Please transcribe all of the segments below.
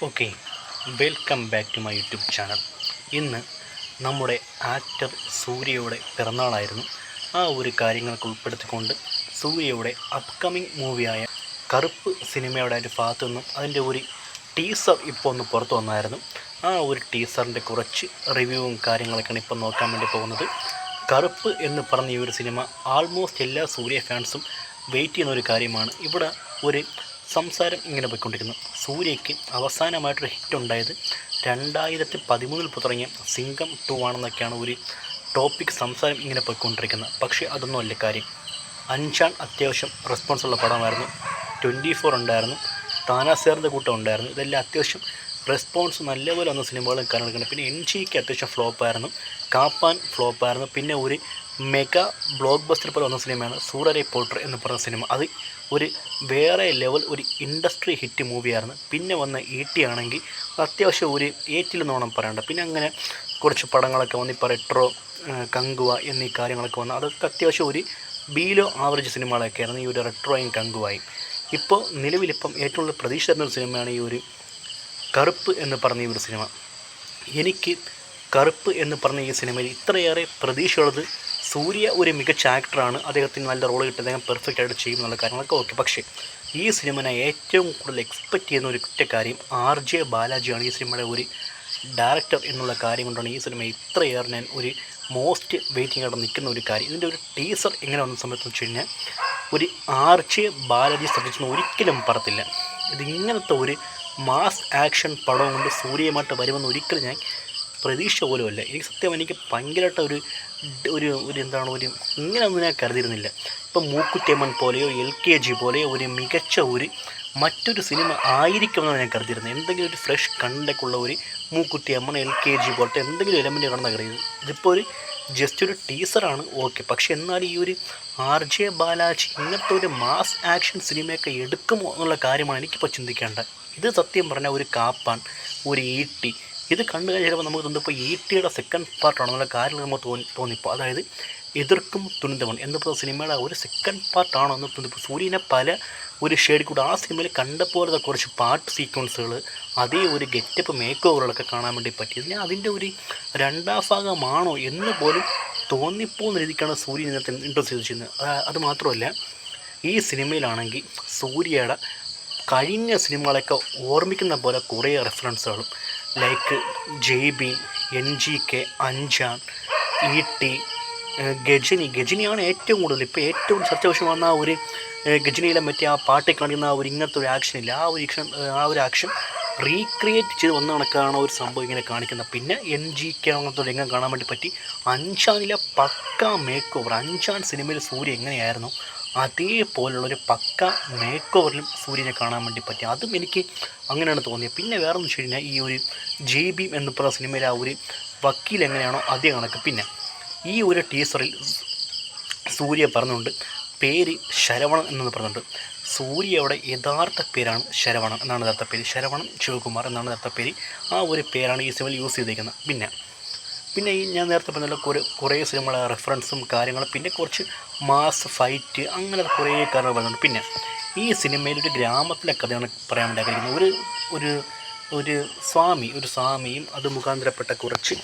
Okay, welcome back to my YouTube channel. ഇന്ന് നമ്മുടെ actor സൂര്യയുടെ പിറന്നാളായിരുന്നു. ആ ഒരു കാര്യങ്ങൾക്ക് ഉൾപ്പെടുത്തിക്കൊണ്ട് സൂര്യയുടെ അപ്കമിങ് മൂവിയായ കറുപ്പ് സിനിമയുടെ ഒരു ഭാഗത്തു നിന്നും അതിൻ്റെ ഒരു ടീസർ ഇപ്പോൾ ഒന്ന് പുറത്തു വന്നായിരുന്നു. ആ ഒരു ടീസറിൻ്റെ കുറച്ച് റിവ്യൂവും കാര്യങ്ങളൊക്കെയാണ് ഇപ്പോൾ നോക്കാൻ വേണ്ടി പോകുന്നത്. കറുപ്പ് എന്ന് പറഞ്ഞ ഈ ഒരു സിനിമ ആൾമോസ്റ്റ് എല്ലാ സൂര്യ ഫാൻസും വെയിറ്റ് ചെയ്യുന്ന ഒരു കാര്യമാണ്. ഇവിടെ ഒരു സംസാരം ഇങ്ങനെ പോയിക്കൊണ്ടിരിക്കുന്നു. സൂര്യയ്ക്ക് അവസാനമായിട്ടൊരു ഹിറ്റ് ഉണ്ടായത് 2013 പുറത്തിറങ്ങിയ സിംഗം 2 ആണെന്നൊക്കെയാണ് ഒരു ടോപ്പിക് സംസാരം ഇങ്ങനെ പോയിക്കൊണ്ടിരിക്കുന്നത്. പക്ഷേ അതൊന്നും അല്ല കാര്യം. അഞ്ചാൻ അത്യാവശ്യം റെസ്പോൺസുള്ള പടമായിരുന്നു. 24 ഉണ്ടായിരുന്നു, താനാസേറിൻ്റെ കൂട്ടം ഉണ്ടായിരുന്നു. ഇതെല്ലാം അത്യാവശ്യം റെസ്പോൺസ് നല്ലപോലെ വന്ന സിനിമകളും കാര്യങ്ങളൊക്കെ. പിന്നെ NGക്ക് അത്യാവശ്യം ഫ്ലോപ്പായിരുന്നു, കാപ്പാൻ ഫ്ലോപ്പായിരുന്നു. പിന്നെ ഒരു മെഗാ ബ്ലോക്ക് ബസ്റ്റർ പോലെ വന്ന സിനിമയാണ് സൂറരെ പോട്ടർ എന്ന് പറഞ്ഞ സിനിമ. അത് ഒരു വേറെ ലെവൽ ഒരു ഇൻഡസ്ട്രി ഹിറ്റ് മൂവിയായിരുന്നു. പിന്നെ വന്ന ET ആണെങ്കിൽ അത്യാവശ്യം ഒരു ഏറ്റിലെന്നോണം പറയണ്ട. പിന്നെ അങ്ങനെ കുറച്ച് പടങ്ങളൊക്കെ വന്ന് ഇപ്പോൾ റെട്രോ, കങ്കുവ എന്നീ കാര്യങ്ങളൊക്കെ വന്നു. അതൊക്കെ അത്യാവശ്യം ഒരു ബീലോ ആവറേജ് സിനിമകളൊക്കെ ആയിരുന്നു ഈ ഒരു റെട്രോയും കങ്കുവായും. ഇപ്പോൾ നിലവിലിപ്പം ഏറ്റവും കൂടുതൽ പ്രതീക്ഷ തരുന്ന ഒരു സിനിമയാണ് ഈ ഒരു കറുപ്പ് എന്ന് പറഞ്ഞ ഈ ഒരു സിനിമ. എനിക്ക് കറുപ്പ് എന്ന് പറഞ്ഞ ഈ സിനിമയിൽ ഇത്രയേറെ പ്രതീക്ഷയുള്ളത്, സൂര്യ ഒരു മികച്ച ആക്ടറാണ്, അദ്ദേഹത്തിന് നല്ല റോൾ കിട്ടി, അദ്ദേഹം പെർഫെക്റ്റ് ആയിട്ട് ചെയ്യും എന്നുള്ള കാര്യങ്ങളൊക്കെ ഓക്കെ. പക്ഷേ ഈ സിനിമനെ ഏറ്റവും കൂടുതൽ എക്സ്പെക്റ്റ് ചെയ്യുന്ന ഒരു കുറ്റക്കാര്യം RJ ബാലാജിയാണ്, ഈ സിനിമയുടെ ഒരു ഡയറക്ടർ എന്നുള്ള കാര്യം കൊണ്ടാണ് ഈ സിനിമ ഇത്രയേറെ ഞാൻ ഒരു മോസ്റ്റ് വെയിറ്റിംഗ് ആയിട്ട് നിൽക്കുന്ന ഒരു കാര്യം. ഇതിൻ്റെ ഒരു ടീസർ എങ്ങനെ വന്ന സമയത്ത് വെച്ച് കഴിഞ്ഞാൽ ഒരു RJ ബാലാജി ശ്രദ്ധിച്ചെന്ന് ഒരിക്കലും പറത്തില്ല. ഇതിങ്ങനത്തെ ഒരു മാസ് ആക്ഷൻ പടം കൊണ്ട് സൂര്യമായിട്ട് വരുമെന്ന് ഒരിക്കലും ഞാൻ പ്രതീക്ഷ പോലുമല്ല. എനിക്ക് ഭയങ്കരമായിട്ട് ഒരു എന്താണ് ഒരു ഇങ്ങനെയൊന്നും ഞാൻ കരുതിയിരുന്നില്ല. ഇപ്പം മൂക്കുറ്റിയമ്മൻ പോലെയോ LKG പോലെയോ ഒരു മികച്ച ഒരു മറ്റൊരു സിനിമ ആയിരിക്കുമെന്നാണ് ഞാൻ കരുതിയിരുന്നത്. എന്തെങ്കിലും ഒരു ഫ്രഷ് കണ്ടൊക്കെയുള്ള ഒരു മൂക്കുറ്റിയമ്മൻ LKG പോലത്തെ എന്തെങ്കിലും എലമെൻറ്റ് കാണുന്ന കരുതിയത്. ഇതിപ്പോൾ ഒരു ജസ്റ്റ് ഒരു ടീസറാണ് ഓക്കെ. പക്ഷെ എന്നാൽ ഈ ഒരു RJ ബാലാജി ഇങ്ങനത്തെ ഒരു മാസ് ആക്ഷൻ സിനിമയൊക്കെ എടുക്കുമോ എന്നുള്ള കാര്യമാണ് എനിക്കിപ്പോൾ ചിന്തിക്കേണ്ടത്. ഇത് സത്യം പറഞ്ഞാൽ ഒരു കാപ്പാൻ, ഒരു ET, ഇത് കണ്ടു കഴിഞ്ഞാൽ ചിലപ്പോൾ നമുക്ക് തോന്നിപ്പോൾ ETയുടെ സെക്കൻഡ് പാർട്ടാണോ എന്നുള്ള കാര്യം നമുക്ക് തോന്നിപ്പോൾ, അതായത് എതിർക്കും തുണിന്തവൻ എന്നപ്പോൾ സിനിമയുടെ ഒരു സെക്കൻഡ് പാർട്ടാണോ എന്ന് തോന്നിപ്പോൾ. സൂര്യനെ പല ഒരു ഷെയ്ഡിൽ കൂടെ ആ സിനിമയിൽ കണ്ട പോലത്തെ കുറച്ച് പാട്ട് സീക്വൻസുകൾ, അതേ ഒരു ഗെറ്റപ്പ് മേക്ക് ഓവറുകളൊക്കെ കാണാൻ വേണ്ടി പറ്റിയത്. ഞാൻ അതിൻ്റെ ഒരു രണ്ടാം ഭാഗമാണോ എന്ന് പോലും തോന്നിപ്പോകുന്ന രീതിക്കാണ് സൂര്യൻ ഇന്നത്തെ ഇൻട്രൊഡ്യൂസ് ചെയ്യുന്നത്. അതുമാത്രമല്ല, ഈ സിനിമയിലാണെങ്കിൽ സൂര്യയുടെ കഴിഞ്ഞ സിനിമകളൊക്കെ ഓർമ്മിക്കുന്ന പോലെ കുറേ റെഫറൻസുകളും, ലൈക്ക് ജയ്ബീൻ, NGK, അഞ്ചാൻ, ET, ഗജനിയാണ് ഏറ്റവും കൂടുതൽ ഇപ്പോൾ ഏറ്റവും ചർച്ച വിഷയം വന്ന ഒരു ഗജനിയിലെ മറ്റേ ആ പാട്ടിൽ കാണിക്കുന്ന ഒരു ഇങ്ങനത്തെ ഒരു ആക്ഷനില്ല, ആ ഒരു ആക്ഷൻ റീക്രിയേറ്റ് ചെയ്ത് വന്ന കണക്കാണ് ഒരു സംഭവം ഇങ്ങനെ കാണിക്കുന്നത്. പിന്നെ NGK അങ്ങനത്തെ രംഗം കാണാൻ വേണ്ടി പറ്റി. അഞ്ചാനിലെ പക്ക മേക്ക് ഓവർ, അഞ്ചാൻ സിനിമയിൽ സൂര്യ എങ്ങനെയായിരുന്നു അതേപോലുള്ളൊരു പക്ക മേക്ക് ഓവറിലും സൂര്യനെ കാണാൻ വേണ്ടി പറ്റി. അതും എനിക്ക് അങ്ങനെയാണ് തോന്നിയത്. പിന്നെ വേറെ എന്ന് വെച്ച് കഴിഞ്ഞാൽ ഈ ഒരു ജയ്ബീം എന്ന് പറയുന്ന സിനിമയിലെ ആ ഒരു വക്കീൽ എങ്ങനെയാണോ അതേ കണക്ക്. പിന്നെ ഈ ഒരു ടീസറിൽ സൂര്യ പറഞ്ഞുകൊണ്ട് പേര് ശരവണൻ എന്ന് പറഞ്ഞിട്ടുണ്ട്. സൂര്യയുടെ യഥാർത്ഥ പേരാണ് ശരവണൻ എന്നാണ് യഥാർത്ഥ പേര്. ശരവണൻ ശിവകുമാർ എന്നാണ് യഥാർത്ഥ പേര്. ആ ഒരു പേരാണ് ഈ സിനിമയിൽ യൂസ് ചെയ്തിരിക്കുന്നത്. പിന്നെ ഈ ഞാൻ നേരത്തെ പറഞ്ഞല്ലോ കുറേ സിനിമകളുടെ റെഫറൻസും കാര്യങ്ങളും, പിന്നെ കുറച്ച് മാസ് ഫൈറ്റ്, അങ്ങനെ കുറേ കാര്യങ്ങൾ പറയുന്നുണ്ട്. പിന്നെ ഈ സിനിമയിൽ ഒരു ഗ്രാമത്തിലെ കഥയാണ് പറയാൻ വേണ്ടി ആഗ്രഹിക്കുന്നത്. ഒരു സ്വാമിയും അത് മുഖാന്തരപ്പെട്ട കുറച്ച്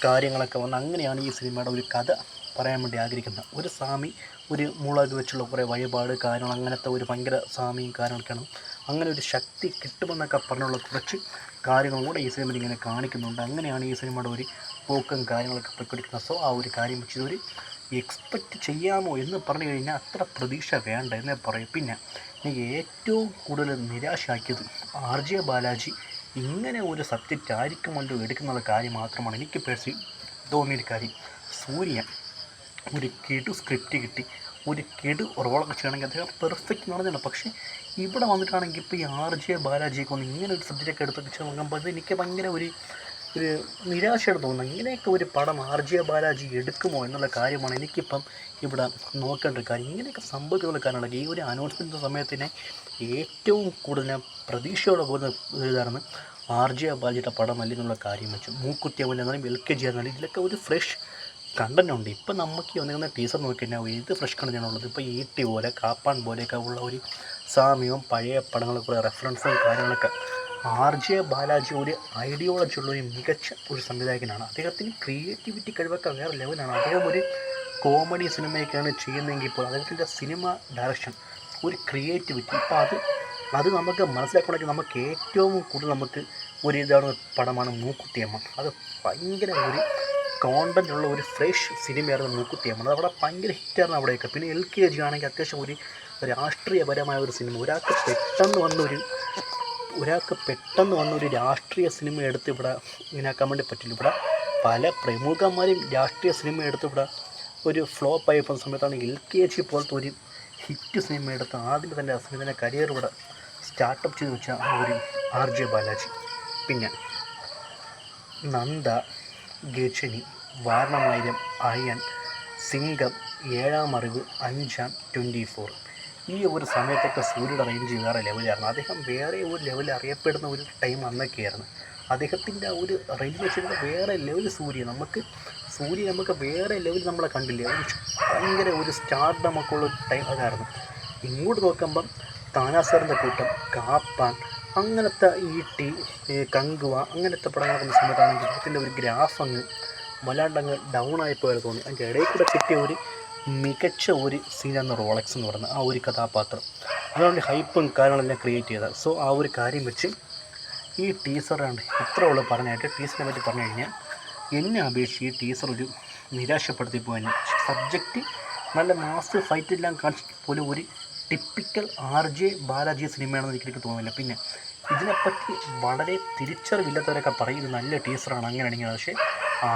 കാര്യങ്ങളൊക്കെ വന്ന് അങ്ങനെയാണ് ഈ സിനിമയുടെ ഒരു കഥ പറയാൻ വേണ്ടി ആഗ്രഹിക്കുന്നത്. ഒരു സ്വാമി ഒരു മുളക് വെച്ചുള്ള കുറേ വഴിപാട് കാര്യങ്ങൾ, അങ്ങനത്തെ ഒരു ഭയങ്കര സ്വാമിയും കാര്യങ്ങളൊക്കെയാണ്. അങ്ങനെ ഒരു ശക്തി കിട്ടുമെന്നൊക്കെ പറഞ്ഞുള്ള കുറച്ച് കാര്യങ്ങളും കൂടെ ഈ സിനിമയിൽ ഇങ്ങനെ കാണിക്കുന്നുണ്ട്. അങ്ങനെയാണ് ഈ സിനിമയുടെ ഒരു പോക്കും കാര്യങ്ങളൊക്കെ പോയിക്കൊണ്ടിരിക്കുന്നത്. സോ ആ ഒരു കാര്യം വെച്ച് ഒരു എക്സ്പെക്റ്റ് ചെയ്യാമോ എന്ന് പറഞ്ഞു കഴിഞ്ഞാൽ അത്ര പ്രതീക്ഷ വേണ്ട എന്നേ പറയും. പിന്നെ എനിക്ക് ഏറ്റവും കൂടുതൽ നിരാശയാക്കിയത് RJ ബാലാജി ഇങ്ങനെ ഒരു സബ്ജക്റ്റ് ആയിരിക്കുമല്ലോ എടുക്കുന്നുള്ള കാര്യം മാത്രമാണ് എനിക്ക് തോന്നിയൊരു കാര്യം. സൂര്യ ഒരു കിടു സ്ക്രിപ്റ്റ് കിട്ടി, ഒരു കിടു റോളൊക്കെ ചെയ്യണമെങ്കിൽ അദ്ദേഹം പെർഫെക്റ്റ് നടന്നില്ല. പക്ഷേ ഇവിടെ വന്നിട്ടാണെങ്കിൽ ഇപ്പോൾ ഈ RJ ബാലാജിയൊക്കെ ഒന്ന് ഇങ്ങനെ ഒരു സബ്ജക്റ്റൊക്കെ എടുത്തൊക്കെ നോക്കുമ്പോൾ എനിക്ക് ഭയങ്കര ഒരു നിരാശയാണ് തോന്നുന്നത്. ഇങ്ങനെയൊക്കെ ഒരു പടം RJ ബാലാജി എടുക്കുമോ എന്നുള്ള കാര്യമാണ് എനിക്കിപ്പം ഇവിടെ നോക്കേണ്ട ഒരു കാര്യം. ഇങ്ങനെയൊക്കെ സംഭവിക്കുന്ന കാര്യങ്ങളൊക്കെ ഈ ഒരു അനൗൺസ്മെൻറ്റ് സമയത്തിനെ ഏറ്റവും കൂടുതൽ ഞാൻ പ്രതീക്ഷയോടെ പോകുന്ന ഇതായിരുന്നു RJ ബാലാജിയുടെ പടമല്ല എന്നുള്ള കാര്യം വെച്ചു. മൂക്കുത്തിയമ്മൻ എന്നാലും LKG എന്നാലും ഇതിലൊക്കെ ഒരു ഫ്രഷ് കണ്ടൻ്റ് ഉണ്ട്. ഇപ്പം നമുക്ക് വന്നിരുന്ന ടീസർ നോക്കി കഴിഞ്ഞാൽ ഏത് ഫ്രഷ് കണ്ടൻ്റാണുള്ളത്. ഇപ്പോൾ ET പോലെ കാപ്പാൻ പോലെയൊക്കെ ഉള്ള ഒരു സാമ്യവും പഴയ പടങ്ങളെ കുറേ റെഫറൻസും കാര്യങ്ങളൊക്കെ ആർ ജെ ബാലാജി ഒരു ഐഡിയോളജി ഉള്ള ഒരു മികച്ച ഒരു സംവിധായകനാണ്. അദ്ദേഹത്തിന് ക്രിയേറ്റിവിറ്റി കഴിവൊക്കെ വേറെ ലെവലാണ്. അദ്ദേഹം ഒരു കോമഡി സിനിമയൊക്കെയാണ് ചെയ്യുന്നതെങ്കിൽ ഇപ്പോൾ അദ്ദേഹത്തിൻ്റെ സിനിമ ഡയറക്ഷൻ ഒരു ക്രിയേറ്റിവിറ്റി ഇപ്പോൾ അത് നമുക്ക് മനസ്സിലാക്കണമെങ്കിൽ നമുക്ക് ഏറ്റവും കൂടുതൽ നമുക്ക് ഒരു ഇതാണ് പടമാണ് മൂക്കുത്തിയമ്മ. അത് ഭയങ്കര ഒരു കോണ്ടൻ്റ് ഉള്ള ഒരു ഫ്രഷ് സിനിമയായിരുന്നു മൂക്കുത്തിയമ്മ. അത് അവിടെ ഭയങ്കര ഹിറ്റായിരുന്നു അവിടെയൊക്കെ. പിന്നെ LKG ആണെങ്കിൽ അത്യാവശ്യം ഒരു രാഷ്ട്രീയപരമായ ഒരു സിനിമ. ഒരാൾക്ക് പെട്ടെന്ന് വന്നൊരു രാഷ്ട്രീയ സിനിമ എടുത്ത് ഇവിടെ ഇങ്ങനെ ആക്കാൻ വേണ്ടി പറ്റില്ല. ഇവിടെ പല പ്രമുഖന്മാരും രാഷ്ട്രീയ സിനിമ എടുത്ത് ഇവിടെ ഒരു ഫ്ലോപ്പായി പോകുന്ന സമയത്താണ് LKG പോലത്തെ ഒരു ഹിറ്റ് സിനിമ എടുത്ത് ആദ്യം തന്നെ അസ്മിതൻ്റെ കരിയർ ഇവിടെ സ്റ്റാർട്ടപ്പ് ചെയ്ത് വെച്ച ഒരു ആർ ജെ ബാലാജി. പിന്നെ നന്ദ, ഗജനി, വാരണമായിരം, അയൻ, സിംഗം, ഏഴാം അറിവ്, അഞ്ചാം, 24 ഈ ഒരു സമയത്തൊക്കെ സൂര്യയുടെ റേഞ്ച് വേറെ ലെവലായിരുന്നു. അദ്ദേഹം വേറെ ഒരു ലെവലിൽ അറിയപ്പെടുന്ന ഒരു ടൈം അന്നൊക്കെയായിരുന്നു. അദ്ദേഹത്തിൻ്റെ ആ ഒരു റേഞ്ച് വെച്ചിട്ട് വേറെ ലെവൽ സൂര്യ നമുക്ക് വേറെ ലെവൽ നമ്മളെ കണ്ടില്ലേ. ഭയങ്കര ഒരു സ്റ്റാർഡമൊക്കെ ഉള്ള ടൈം അതായിരുന്നു. ഇങ്ങോട്ട് നോക്കുമ്പം താനാസറിൻ്റെ കൂട്ടം, കാപ്പാൻ, അങ്ങനത്തെ കങ്കുവ അങ്ങനത്തെ പടങ്ങളൊക്കെ വന്ന സമയത്താണെങ്കിൽ അദ്ദേഹത്തിൻ്റെ ഒരു ഗ്രാഫ് വല്ലാണ്ടങ്ങ് ഡൗൺ ആയിപ്പോയത് തോന്നി. അതിൻ്റെ ഇടയിൽ കൂടെ കിട്ടിയ ഒരു മികച്ച ഒരു സീനാണ് റോളക്സ് എന്ന് പറയുന്നത്. ആ ഒരു കഥാപാത്രം അതുകൊണ്ട് ഹൈപ്പും കാര്യങ്ങളെല്ലാം ക്രിയേറ്റ് ചെയ്തത്. സോ ആ ഒരു കാര്യം വെച്ച് ഈ ടീസറാണ് ഇത്ര ഉള്ളു പറഞ്ഞായിട്ട്. ടീസറിനെ പറ്റി പറഞ്ഞു കഴിഞ്ഞാൽ എന്നെ അപേക്ഷിച്ച് ഈ ടീസർ ഒരു നിരാശപ്പെടുത്തി പോകാൻ. സബ്ജക്റ്റ് നല്ല മാസ് ഫൈറ്റെല്ലാം കാണിച്ചിട്ട് പോലും ഒരു ടിപ്പിക്കൽ ആർ ജെ ബാലാജി സിനിമയാണെന്ന് എനിക്ക് തോന്നുന്നില്ല. പിന്നെ ഇതിനെപ്പറ്റി വളരെ തിരിച്ചറിവില്ലാത്തവരൊക്കെ പറയും ഇത് നല്ല ടീസറാണ് അങ്ങനെയാണെങ്കിൽ. പക്ഷേ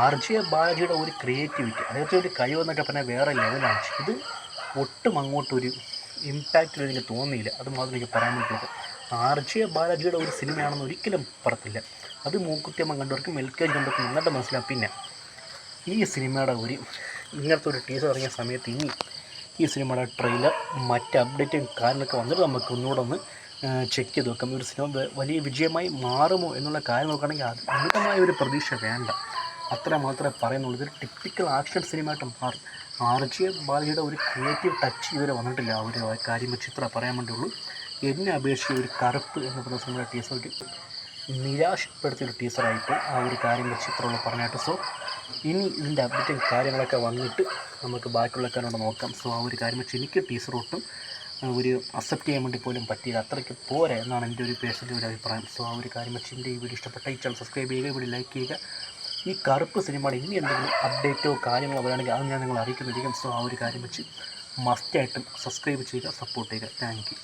ആർ ജെ ബാലാജിയുടെ ഒരു ക്രിയേറ്റിവിറ്റി, അദ്ദേഹത്തെ ഒരു കഴിവെന്നൊക്കെ പറഞ്ഞാൽ വേറെ ലെവലാണ്. ഇത് ഒട്ടും അങ്ങോട്ടൊരു ഇമ്പാക്റ്റ് എനിക്ക് തോന്നിയില്ല. അത് മാത്രം എനിക്ക് പറയാൻ പറ്റുന്നത് ആർ ജെ ബാലാജിയുടെ ഒരു സിനിമയാണെന്ന് ഒരിക്കലും പറത്തില്ല. അത് മൂക്കുത്തിയമ്മ കണ്ടവർക്കും LKG കണ്ടവർക്കും നന്നായിട്ട് മനസ്സിലാവും. പിന്നെ ഈ സിനിമയുടെ ഇങ്ങനത്തെ ഒരു ടീസർ ഇറങ്ങിയ സമയത്ത് ഈ സിനിമയുടെ ട്രെയിലർ മറ്റ് അപ്ഡേറ്റും കാര്യങ്ങളൊക്കെ വന്നിട്ട് നമുക്ക് ഒന്നുകൂടെ ഒന്ന് ചെക്ക് ചെയ്ത് നോക്കാം. ഒരു സിനിമ വലിയ വിജയമായി മാറുമോ എന്നുള്ള കാര്യം നോക്കുകയാണെങ്കിൽ അമിതമായ ഒരു പ്രതീക്ഷ വേണ്ട. അത്ര മാത്രമേ പറയുന്നുള്ളൂ. ഇതൊരു ടിപ്പിക്കൽ ആക്ഷൻ സിനിമയായിട്ട് മാറും. ആർ ജെ ബാലാജിയുടെ ഒരു ക്രിയേറ്റീവ് ടച്ച് ഇതുവരെ വന്നിട്ടില്ല. ആ ഒരു കാര്യം വെച്ച് ഇത്ര പറയാൻ വേണ്ടിയുള്ളൂ. എന്നെ അപേക്ഷിച്ച് ഒരു കറുപ്പ് എന്ന് പറഞ്ഞ സിനിമയുടെ ടീസർ നിരാശപ്പെടുത്തിയൊരു ടീസറായിട്ട് ആ ഒരു കാര്യം വെച്ച് ഇത്രയുള്ള പറഞ്ഞായിട്ട്. സോ ഇനി ഇതിൻ്റെ അപ്ഡേറ്റും കാര്യങ്ങളൊക്കെ വന്നിട്ട് നമുക്ക് ബാക്കിയുള്ള കാര്യങ്ങൾ നോക്കാം. സോ ആ ഒരു കാര്യം വെച്ച് എനിക്ക് ടീസർ ഒട്ടും ഒരു അക്സെപ്റ്റ് ചെയ്യാൻ വേണ്ടി പോലും പറ്റിയില്ല. അത്രയ്ക്ക് പോരാ എന്നാണ് എൻ്റെ ഒരു പേഴ്സണൽ ഒരു അഭിപ്രായം. സോ ആ ഒരു കാര്യം വെച്ച് എൻ്റെ ഈ വീഡിയോ ഇഷ്ടപ്പെട്ട ഈ ചാനൽ സബ്സ്ക്രൈബ് ചെയ്യുക, ഇവിടെ ലൈക്ക് ചെയ്യുക. ഈ കറുപ്പ് സിനിമയുടെ ഇനി എന്തെങ്കിലും അപ്ഡേറ്റോ കാര്യങ്ങളോ വരികയാണെങ്കിൽ അത് ഞാൻ നിങ്ങളെ അറിയിക്കുന്നതായിരിക്കും. സോ ആ ഒരു കാര്യം വെച്ച് മസ്റ്റായിട്ടും സബ്സ്ക്രൈബ് ചെയ്യുക, സപ്പോർട്ട് ചെയ്യുക. Thank you.